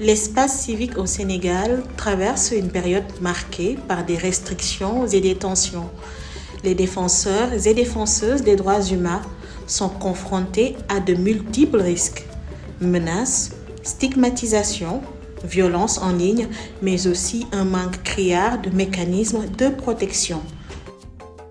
L'espace civique au Sénégal traverse une période marquée par des restrictions et des tensions. Les défenseurs et défenseuses des droits humains sont confrontés à de multiples risques, menaces, stigmatisation, violence en ligne, mais aussi un manque criard de mécanismes de protection.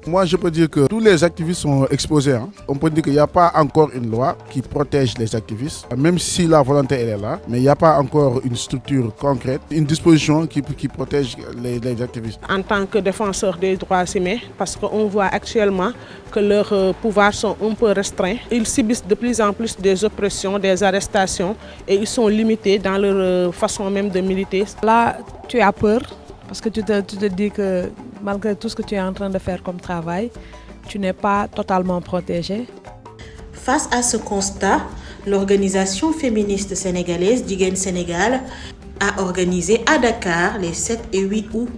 Moi, je peux dire que tous les activistes sont exposés. On peut dire qu'il n'y a pas encore une loi qui protège les activistes, même si la volonté elle est là, mais il n'y a pas encore une structure concrète, une disposition qui protège les activistes. En tant que défenseur des droits humains, parce qu'on voit actuellement que leurs pouvoirs sont un peu restreints, ils subissent de plus en plus des oppressions, des arrestations et ils sont limités dans leur façon même de militer. Là, tu as peur parce que tu te dis que malgré tout ce que tu es en train de faire comme travail, tu n'es pas totalement protégé. Face à ce constat, l'organisation féministe sénégalaise Jigéen Sénégal a organisé à Dakar les 7 et 8 août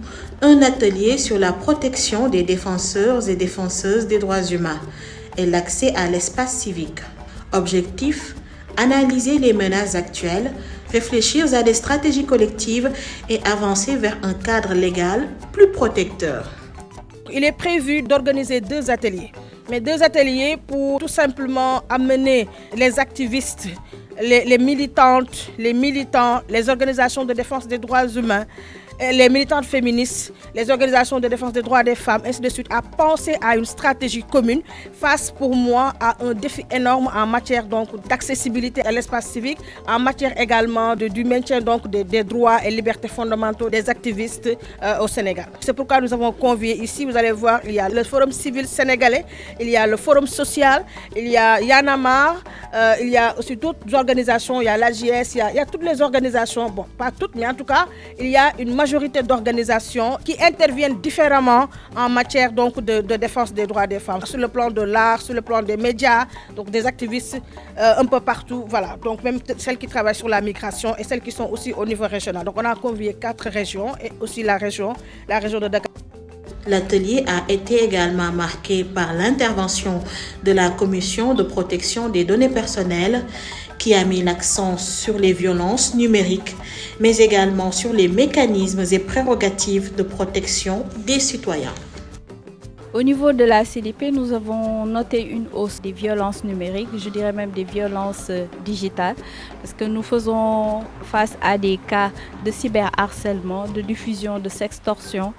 un atelier sur la protection des défenseurs et défenseuses des droits humains et l'accès à l'espace civique. Objectif: analyser les menaces actuelles, réfléchir à des stratégies collectives et avancer vers un cadre légal plus protecteur. Il est prévu d'organiser 2 ateliers. Mais 2 ateliers pour tout simplement amener les activistes, les militantes, les militants, les organisations de défense des droits humains, les militantes féministes, les organisations de défense des droits des femmes, ainsi de suite, à penser à une stratégie commune face pour moi à un défi énorme en matière d'accessibilité à l'espace civique, en matière également du maintien des droits et libertés fondamentaux des activistes au Sénégal. C'est pourquoi nous avons convié ici, vous allez voir, il y a le Forum civil sénégalais, il y a le Forum social, il y a Y en a marre, il y a aussi d'autres organisations, il y a l'AJS, il y a toutes les organisations, bon pas toutes, mais en tout cas, il y a une majorité d'organisations qui interviennent différemment en matière de défense des droits des femmes, sur le plan de l'art, sur le plan des médias, donc des activistes un peu partout, voilà. Donc même celles qui travaillent sur la migration et celles qui sont aussi au niveau régional. Donc on a convié 4 régions et aussi la région de Dakar. L'atelier a été également marqué par l'intervention de la Commission de protection des données personnelles qui a mis l'accent sur les violences numériques, mais également sur les mécanismes et prérogatives de protection des citoyens. Au niveau de la CDP, nous avons noté une hausse des violences numériques, je dirais même des violences digitales, parce que nous faisons face à des cas de cyberharcèlement, de diffusion, de sextorsion,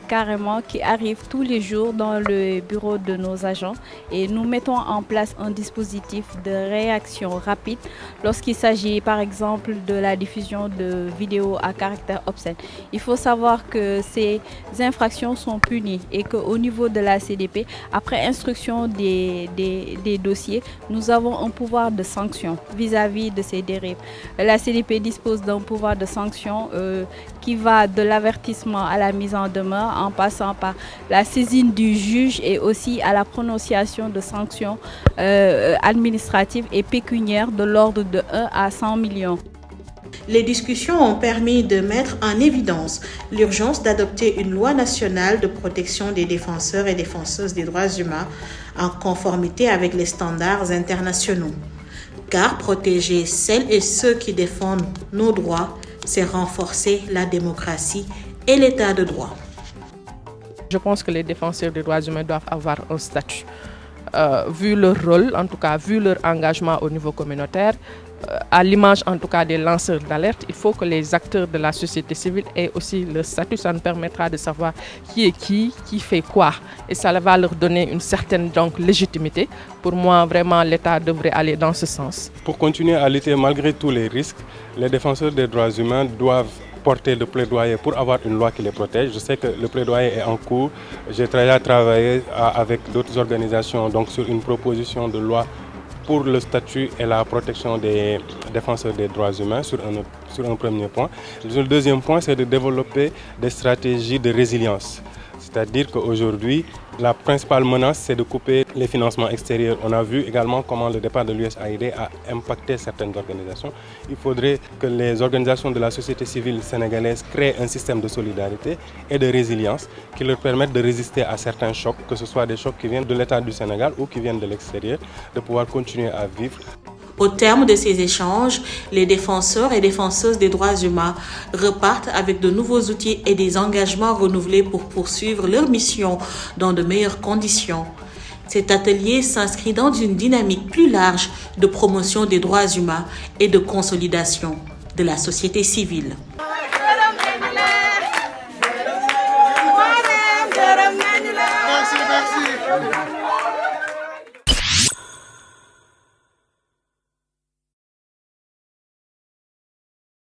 carrément qui arrivent tous les jours dans le bureau de nos agents et nous mettons en place un dispositif de réaction rapide lorsqu'il s'agit par exemple de la diffusion de vidéos à caractère obscène. Il faut savoir que ces infractions sont punies et qu'au niveau de la CDP, après instruction des dossiers, nous avons un pouvoir de sanction vis-à-vis de ces dérives. La CDP dispose d'un pouvoir de sanction qui va de l'avertissement à la mise en demeure en passant par la saisine du juge et aussi à la prononciation de sanctions administratives et pécuniaires de l'ordre de 1 à 100 millions. Les discussions ont permis de mettre en évidence l'urgence d'adopter une loi nationale de protection des défenseurs et défenseuses des droits humains en conformité avec les standards internationaux. Car protéger celles et ceux qui défendent nos droits, c'est renforcer la démocratie et l'état de droit. Je pense que les défenseurs des droits humains doivent avoir un statut. Vu leur rôle, en tout cas vu leur engagement au niveau communautaire, à l'image en tout cas des lanceurs d'alerte, il faut que les acteurs de la société civile aient aussi le statut. Ça nous permettra de savoir qui est qui fait quoi. Et ça va leur donner une certaine légitimité. Pour moi, vraiment, l'État devrait aller dans ce sens. Pour continuer à lutter malgré tous les risques, les défenseurs des droits humains doivent porter le plaidoyer pour avoir une loi qui les protège. Je sais que le plaidoyer est en cours. J'ai déjà travaillé avec d'autres organisations sur une proposition de loi pour le statut et la protection des défenseurs des droits humains sur un premier point. Le deuxième point, c'est de développer des stratégies de résilience. C'est-à-dire qu'aujourd'hui, la principale menace, c'est de couper les financements extérieurs. On a vu également comment le départ de l'USAID a impacté certaines organisations. Il faudrait que les organisations de la société civile sénégalaise créent un système de solidarité et de résilience qui leur permette de résister à certains chocs, que ce soit des chocs qui viennent de l'État du Sénégal ou qui viennent de l'extérieur, de pouvoir continuer à vivre. Au terme de ces échanges, les défenseurs et défenseuses des droits humains repartent avec de nouveaux outils et des engagements renouvelés pour poursuivre leur mission dans de meilleures conditions. Cet atelier s'inscrit dans une dynamique plus large de promotion des droits humains et de consolidation de la société civile.